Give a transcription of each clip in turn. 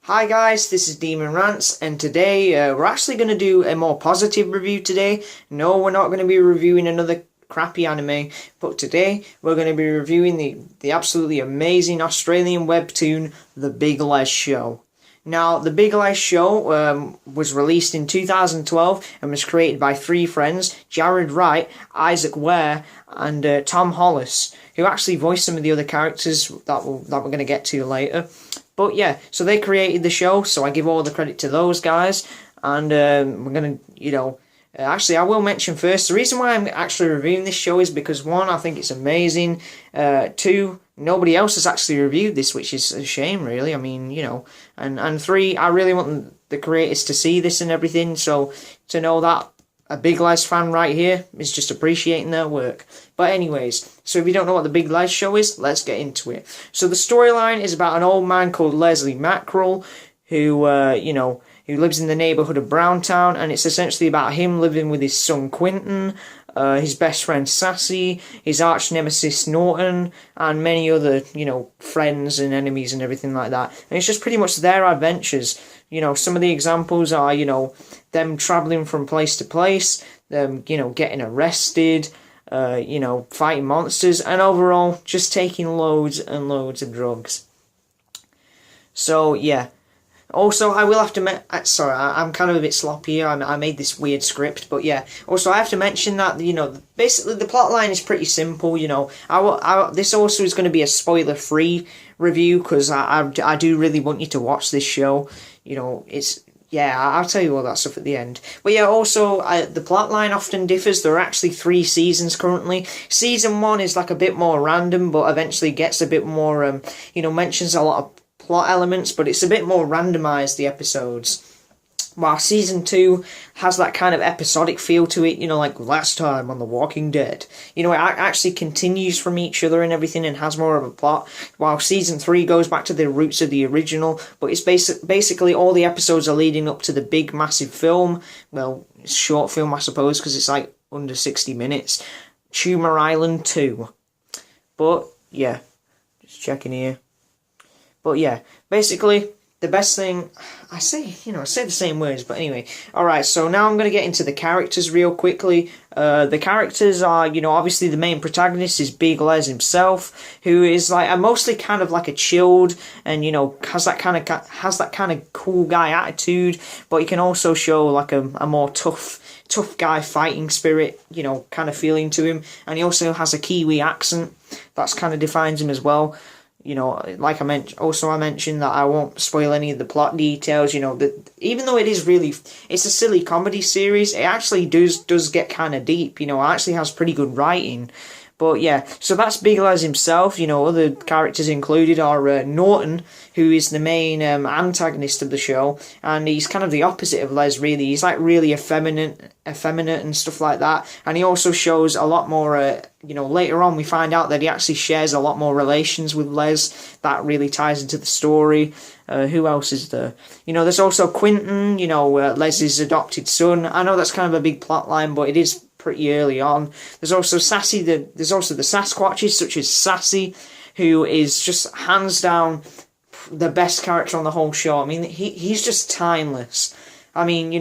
Hi guys, this is Demon Rants, and today we're actually going to do a more positive review today. No, we're not going to be reviewing another crappy anime, but today we're going to be reviewing the absolutely amazing Australian webtoon, The Big Lez Show. Now, The Big Lez Show was released in 2012 and was created by three friends, Jared Wright, Isaac Ware, and Tom Hollis, who actually voiced some of the other characters that we're going to get to later. But yeah, so they created the show, so I give all the credit to those guys. And we're going to, actually, I will mention first, the reason why I'm actually reviewing this show is because, one, I think it's amazing. Two, nobody else has actually reviewed this, which is a shame, really. I mean, and three, I really want the creators to see this and everything, so to know that a Big Lez fan right here is just appreciating their work. But anyways, so if you don't know what the Big Lez Show is, let's get into it. So the storyline is about an old man called Leslie Mackerel, who, who lives in the neighbourhood of Browntown, and it's essentially about him living with his son Quinton, his best friend Sassy, his arch nemesis Norton, and many other, friends and enemies and everything like that. And it's just pretty much their adventures. Some of the examples are, them travelling from place to place, them, getting arrested, fighting monsters, and overall just taking loads and loads of drugs. So, yeah. Also, I will have to sorry, I'm kind of a bit sloppy here. I made this weird script, but yeah. Also, I have to mention that, basically the plot line is pretty simple, this also is going to be a spoiler-free review, because I do really want you to watch this show. I'll tell you all that stuff at the end. But yeah, also, the plotline often differs. There are actually 3 seasons currently. Season 1 is like a bit more random, but eventually gets a bit more, mentions a lot of plot elements, but it's a bit more randomised, the episodes. While Season 2 has that kind of episodic feel to it, like last time on The Walking Dead. It actually continues from each other and everything and has more of a plot, while Season 3 goes back to the roots of the original, but it's basically all the episodes are leading up to the big, massive film. Well, it's short film, I suppose, because it's like under 60 minutes. Tumor Island 2. But, yeah, just checking here. But yeah, basically, the best thing, I say the same words, but anyway. Alright, so now I'm going to get into the characters real quickly. The characters are, obviously the main protagonist is Big Lez himself, who is like mostly kind of like a chilled and, has that kind of cool guy attitude, but he can also show like a more tough guy fighting spirit, kind of feeling to him. And he also has a Kiwi accent that's kind of defines him as well. Like I mentioned that I won't spoil any of the plot details, that even though it's a silly comedy series, it actually does get kind of deep, it actually has pretty good writing. But yeah, so that's Big Lez himself. Other characters included are Norton, who is the main antagonist of the show, and he's kind of the opposite of Les, really. He's like really effeminate and stuff like that, and he also shows a lot more, later on we find out that he actually shares a lot more relations with Les. That really ties into the story. Who else is there? There's also Quinton, Les's adopted son. I know that's kind of a big plot line, but it is pretty early on. There's also Sassy, there's also the Sasquatches, such as Sassy, who is just hands down the best character on the whole show. I mean, he's just timeless. I mean,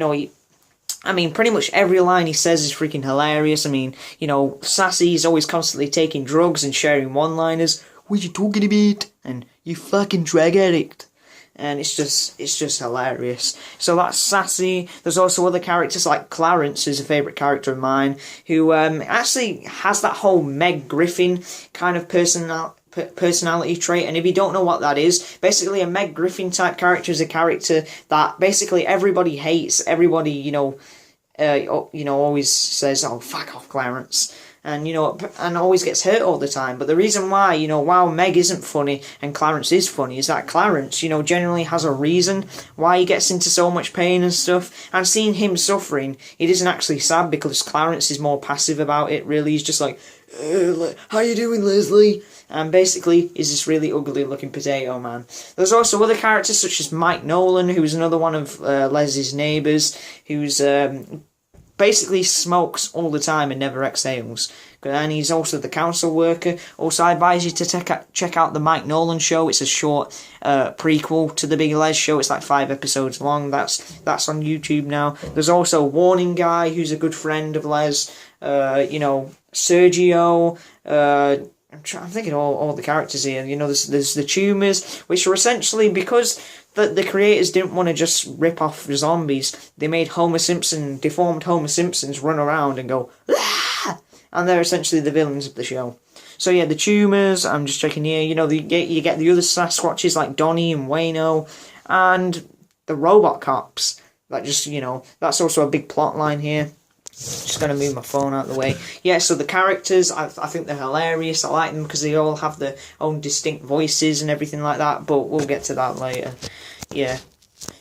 pretty much every line he says is freaking hilarious. I mean, Sassy's always constantly taking drugs and sharing one-liners. What you talking about? And you fucking drug addict. And it's just hilarious. So that's Sassy. There's also other characters like Clarence, who's a favourite character of mine, who actually has that whole Meg Griffin kind of personality trait. And if you don't know what that is, basically a Meg Griffin type character is a character that basically everybody hates. Everybody, always says, "Oh, fuck off, Clarence." And, and always gets hurt all the time. But the reason why, while Meg isn't funny and Clarence is funny, is that Clarence, generally has a reason why he gets into so much pain and stuff. And seeing him suffering, it isn't actually sad because Clarence is more passive about it, really. He's just like, how you doing, Leslie? And basically, he's this really ugly looking potato man. There's also other characters such as Mike Nolan, who's another one of Leslie's neighbours, who's basically smokes all the time and never exhales. And he's also the council worker. Also, I advise you to check out the Mike Nolan Show. It's a short prequel to the Big Lez Show. It's like 5 episodes long. That's on YouTube now. There's also Warning Guy, who's a good friend of Les. Sergio. I'm thinking all the characters here. There's the Tumors, which are essentially, because the creators didn't want to just rip off zombies, they made deformed Homer Simpsons run around and go, ah! And they're essentially the villains of the show. So yeah, the Tumors, I'm just checking here, you get the other Sasquatches like Donnie and Wayno, and the Robot Cops. That's also a big plot line here. Just going to move my phone out of the way. Yeah, so the characters, I think they're hilarious. I like them because they all have their own distinct voices and everything like that, but we'll get to that later. Yeah.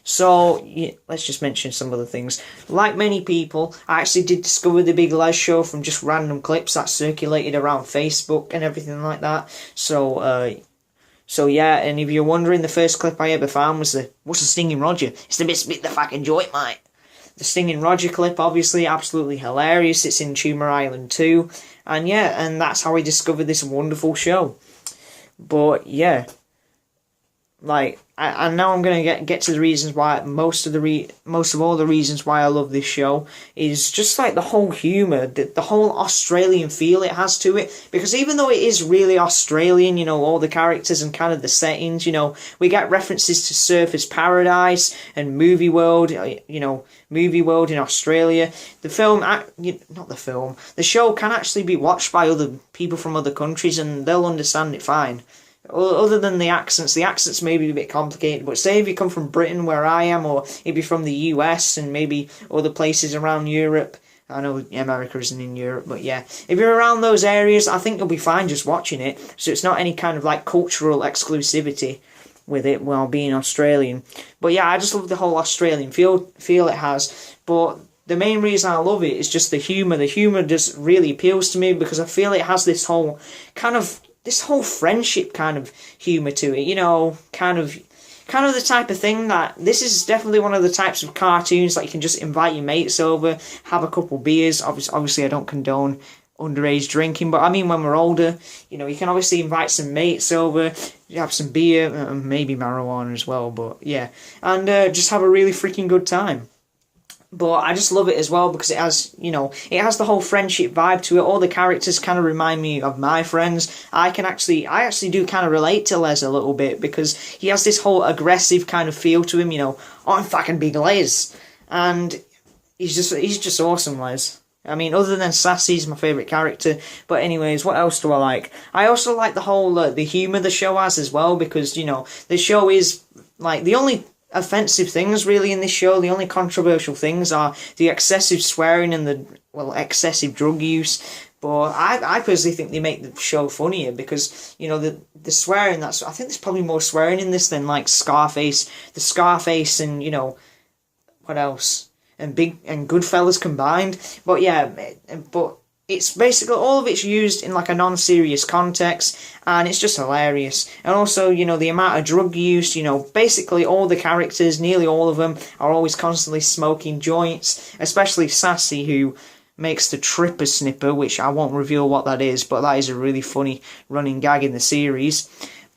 So, yeah, let's just mention some other things. Like many people, I actually did discover the Big Lez Show from just random clips that circulated around Facebook and everything like that. So yeah, and if you're wondering, the first clip I ever found was what's the Stinging Roger? It's the best bit the fucking joint, mate. The Stinging Roger clip, obviously, absolutely hilarious. It's in Tumor Island 2. And yeah, and that's how I discovered this wonderful show. But yeah, and now I'm gonna get to the reasons why most of all the reasons why I love this show is just like the whole humour, the whole Australian feel it has to it. Because even though it is really Australian, all the characters and kind of the settings, we get references to Surfers Paradise and Movie World, Movie World in Australia. The show can actually be watched by other people from other countries and they'll understand it fine. Other than the accents may be a bit complicated, but say if you come from Britain where I am, or if you're from the US and maybe other places around Europe, I know America isn't in Europe, but yeah, if you're around those areas, I think you'll be fine just watching it, so it's not any kind of cultural exclusivity with it while being Australian. But yeah, I just love the whole Australian feel it has, but the main reason I love it is just the humour. The humour just really appeals to me because I feel it has this whole friendship kind of humour to it, kind of the type of thing that this is definitely one of the types of cartoons that you can just invite your mates over, have a couple beers. Obviously, I don't condone underage drinking, but I mean when we're older, you can obviously invite some mates over, have some beer, maybe marijuana as well, but yeah, and just have a really freaking good time. But I just love it as well because it has the whole friendship vibe to it. All the characters kind of remind me of my friends. I actually do kind of relate to Les a little bit because he has this whole aggressive kind of feel to him. I'm fucking Big Lez, and he's just awesome, Les. I mean, other than Sassy's my favourite character. But anyways, what else do I like? I also like the whole the humour the show has as well because the show is the only offensive things really in this show, the only controversial things are the excessive swearing and the excessive drug use. But I personally think they make the show funnier because the swearing, I think there's probably more swearing in this than Scarface and what else, and Goodfellas combined. But yeah, it's basically all of it's used in a non-serious context, and it's just hilarious. And also, the amount of drug use, basically all the characters, nearly all of them, are always constantly smoking joints, especially Sassy, who makes the Tripper Snipper, which I won't reveal what that is, but that is a really funny running gag in the series.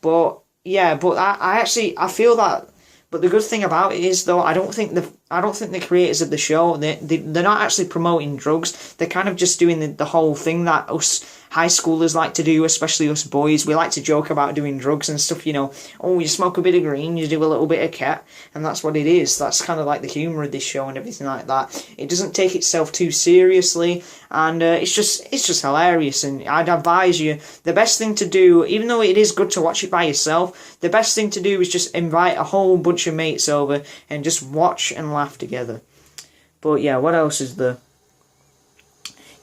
But yeah, I feel that. But the good thing about it is, though, I don't think the creators of the show, they're not actually promoting drugs. They're kind of just doing the whole thing that us high schoolers like to do, especially us boys. We like to joke about doing drugs and stuff, Oh, you smoke a bit of green, you do a little bit of cat, and that's what it is. That's kind of the humour of this show and everything like that. It doesn't take itself too seriously, and it's just hilarious. And I'd advise you, the best thing to do, even though it is good to watch it by yourself, the best thing to do is just invite a whole bunch of mates over and just watch and laugh together. But yeah, what else is there?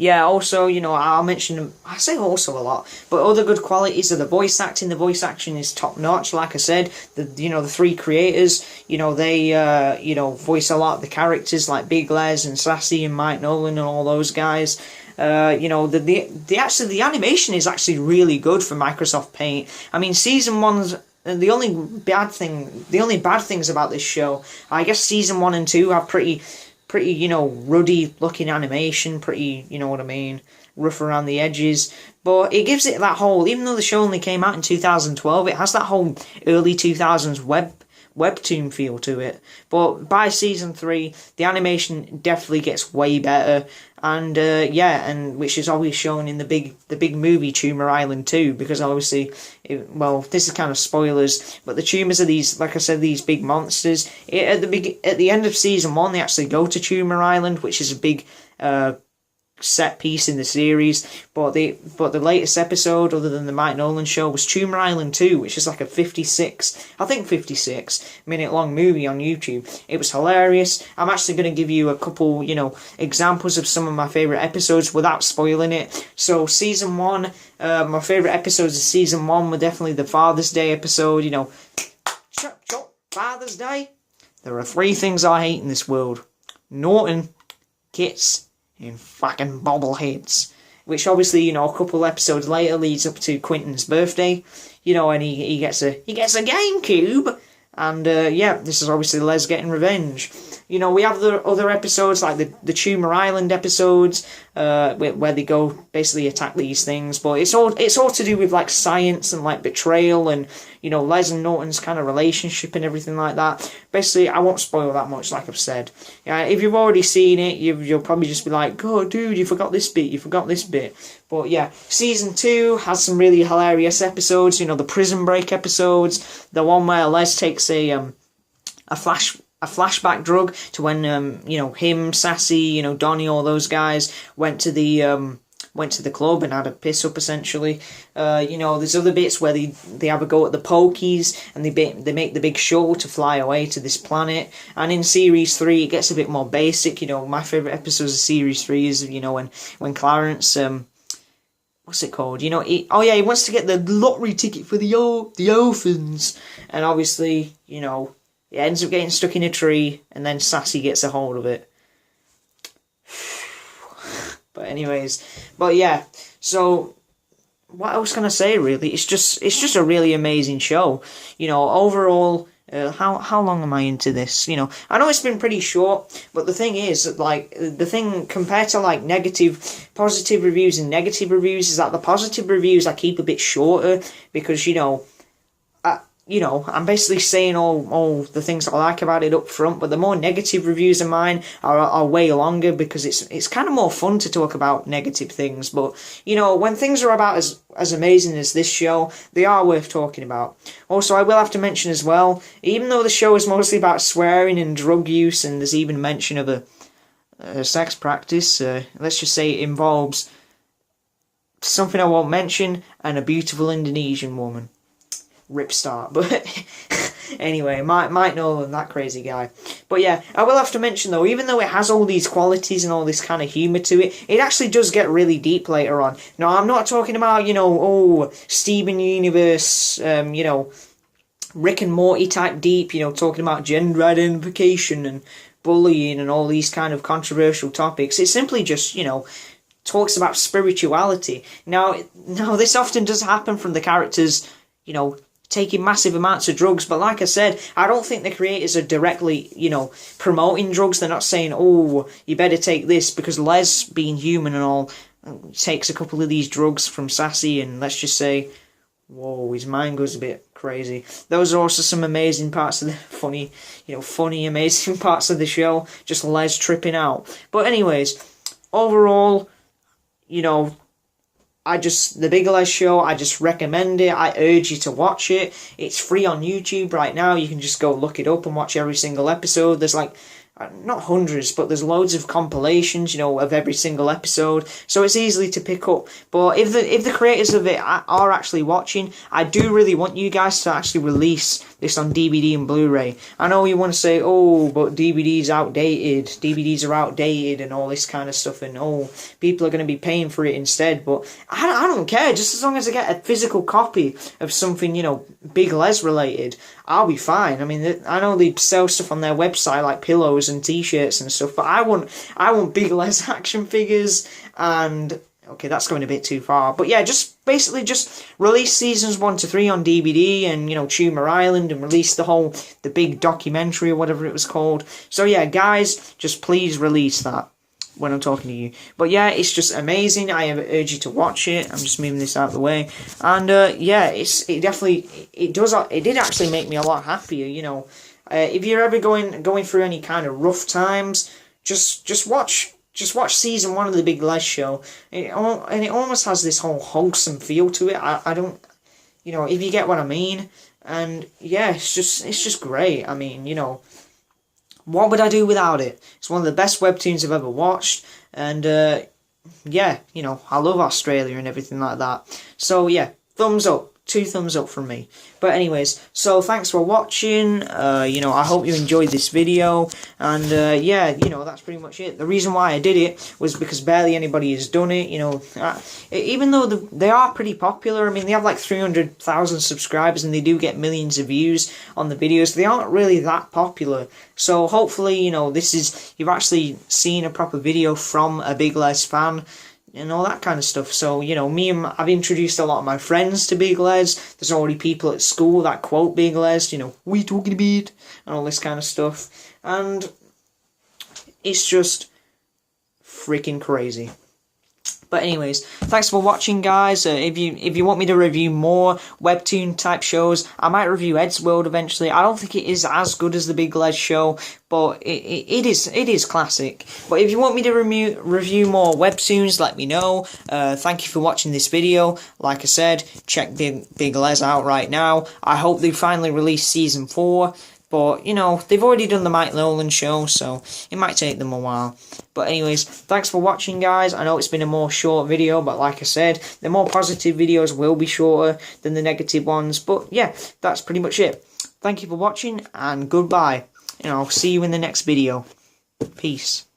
Yeah, also, I'll mention, I say also a lot, but other good qualities are the voice acting. The voice acting is top notch, like I said. The 3 creators, they, voice a lot of the characters like Big Lez and Sassy and Mike Nolan and all those guys. The animation is actually really good for Microsoft Paint. I mean, season 1's the only bad things about this show, I guess season 1 and 2 have pretty pretty, you know, ruddy looking animation, pretty, you know what I mean, rough around the edges. But it gives it that whole, even though the show only came out in 2012, it has that whole early 2000s webtoon feel to it. But by season 3, the animation definitely gets way better, and and which is always shown in the big movie Tumor Island 2, because obviously, this is kind of spoilers, but the tumors are these, like I said, these big monsters. At the end of season 1, they actually go to Tumor Island, which is a big set piece in the series, but the latest episode, other than the Mike Nolan show, was Tumor Island 2, which is like a 56 minute long movie on YouTube. It was hilarious. I'm actually going to give you a couple, you know, examples of some of my favourite episodes without spoiling it. So season 1, my favourite episodes of season 1 were definitely the Father's Day episode, you know, Father's Day. There are 3 things I hate in this world: Norton, kits, in fucking bobbleheads. Which obviously, you know, a couple episodes later leads up to Quentin's birthday, you know, and he gets a GameCube, and this is obviously Les getting revenge. You know, we have the other episodes like the Tumor Island episodes, where they go basically attack these things, but it's all to do with like science and like betrayal and, you know, Les and Norton's kind of relationship and everything like that. Basically, I won't spoil that much, like I've said. Yeah, if you've already seen it, you'll probably just be like, "Oh, dude, you forgot this bit." But yeah, season 2 has some really hilarious episodes. You know, the prison break episodes, the one where Les takes a flashback drug to when you know, him, Sassy, you know, Donnie, all those guys went to the club and had a piss up, essentially. You know, there's other bits where they have a go at the Pokies, and they make the big shuttle to fly away to this planet. And in series 3, it gets a bit more basic. You know, my favourite episodes of series 3 is, you know, when Clarence, what's it called? You know, he wants to get the lottery ticket for the orphans, and obviously, you know, it ends up getting stuck in a tree, and then Sassy gets a hold of it. But yeah, so what else can I say, really? It's just a really amazing show. You know, overall, how long am I into this? You know, I know it's been pretty short, but the thing is, like, compared to like positive reviews and negative reviews, is that the positive reviews I keep a bit shorter, because, you know, I'm basically saying all the things I like about it up front, but the more negative reviews of mine are way longer, because it's kind of more fun to talk about negative things. But, you know, when things are about as amazing as this show, they are worth talking about. Also, I will have to mention as well, even though the show is mostly about swearing and drug use, and there's even mention of a sex practice, let's just say it involves something I won't mention, and a beautiful Indonesian woman. Rip start, but anyway, Mike Nolan, that crazy guy. But yeah, I will have to mention though, even though it has all these qualities and all this kind of humour to it, it actually does get really deep later on. Now, I'm not talking about, you know, Steven Universe, you know, Rick and Morty type deep, you know, talking about gender identification and bullying and all these kind of controversial topics. It's simply just, you know, talks about spirituality. Now this often does happen from the characters, you know, taking massive amounts of drugs, but like I said, I don't think the creators are directly, you know, promoting drugs. They're not saying, "Oh, you better take this," because Les, being human and all, takes a couple of these drugs from Sassy, and let's just say, whoa, his mind goes a bit crazy. Those are also some amazing parts of the funny, amazing parts of the show, just Les tripping out. But anyways, overall, you know, the Big Lez Show, I just recommend it. I urge you to watch it. It's free on YouTube right now. You can just go look it up and watch every single episode. There's like, not hundreds, but there's loads of compilations, you know, of every single episode, so it's easily to pick up. But if the creators of it are actually watching, I do really want you guys to actually release this on DVD and Blu-ray. I know you want to say, "Oh, but DVDs are outdated and all this kind of stuff, and people are going to be paying for it instead," but I don't care, just as long as I get a physical copy of something, you know, Big Les related, I'll be fine. I mean, I know they sell stuff on their website like pillows and t-shirts and stuff, but I want Big Les action figures and okay, that's going a bit too far. But yeah, just basically just release seasons 1 to 3 on DVD, and, you know, Tumor Island, and release the big documentary or whatever it was called. So yeah, guys, just please release that when I'm talking to you. But yeah, it's just amazing. I urge you to watch it. I'm just moving this out of the way. And yeah, it did actually make me a lot happier, you know. If you're ever going through any kind of rough times, just watch season 1 of the Big Lez Show. And it almost has this whole wholesome feel to it. I don't, you know, if you get what I mean. And yeah, it's just great. I mean, you know, what would I do without it? It's one of the best webtoons I've ever watched. And yeah, you know, I love Australia and everything like that. So yeah, thumbs up. 2 thumbs up from me. But anyways, so thanks for watching. You know, I hope you enjoyed this video. And yeah, you know, that's pretty much it. The reason why I did it was because barely anybody has done it. You know, even though they are pretty popular. I mean, they have like 300,000 subscribers and they do get millions of views on the videos. They aren't really that popular. So hopefully, you know, you've actually seen a proper video from a Big Lez fan and all that kind of stuff. So, you know, I've introduced a lot of my friends to Big Lez. There's already people at school that quote Big Lez, you know, we talking about, and all this kind of stuff. And it's just freaking crazy. But anyways, thanks for watching, guys. If you want me to review more webtoon type shows, I might review Ed's World eventually. I don't think it is as good as the Big Lez Show, but it is classic. But if you want me to review more webtoons, let me know. Thank you for watching this video. Like I said, check Big Lez out right now. I hope they finally release season 4. But, you know, they've already done the Mike Nolan show, so it might take them a while. But anyways, thanks for watching, guys. I know it's been a more short video, but like I said, the more positive videos will be shorter than the negative ones. But yeah, that's pretty much it. Thank you for watching, and goodbye. And I'll see you in the next video. Peace.